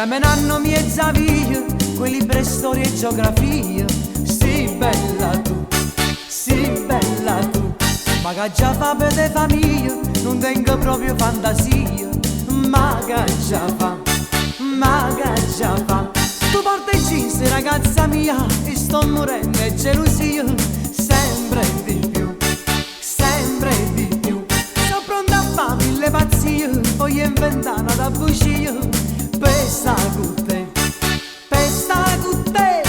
camminano mezza via, quei libri storia e geografia. Sì bella tu, sì bella tu, ma che già fa per te famiglia, non tengo proprio fantasia. Ma che già fa, ma che già fa. Tu porti i jeans ragazza mia e sto morendo di gelosia. Sempre di più, sempre di più. Sono pronta a fare mille pazzie, poi inventare una bugia. Pesta con te, pesta con te.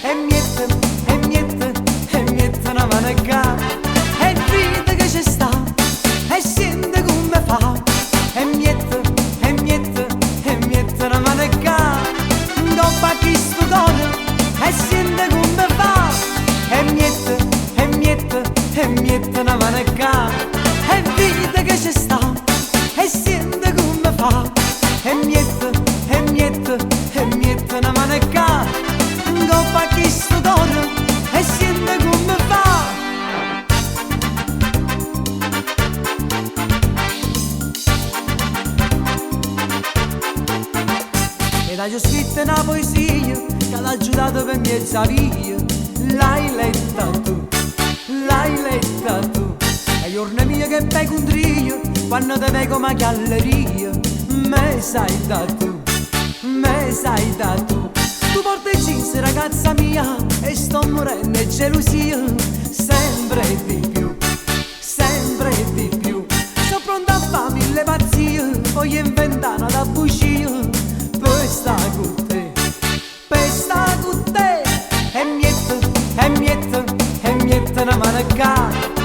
E niente, e niente, e niente una manecca. E vita che c'è sta, e sente come fa. E niente, e niente, e niente una manecca. Dopo chi sto dono, e sente come fa. E niente, e niente, e niente una manecca. E vita che c'è sta, e sente come fa. E niente, e niente, e niente una manecca. Dopo chi sto dono, e sente come fa. Ed hai già scritto una poesia che l'ha aiutato per mezza via. L'hai letta tu, l'hai letta tu. E giorni mie che bei contrio, quando te vedo come galleria. Me sai da tu, me sai da tu. Tu porti i jeans ragazza mia e sto morendo di gelosia. Sempre di più, sempre di più. Sono pronta a fare mille pazzie, poi inventare una bugia. Pesta con te, pesta con te. E niente, e niente, e niente una manecca.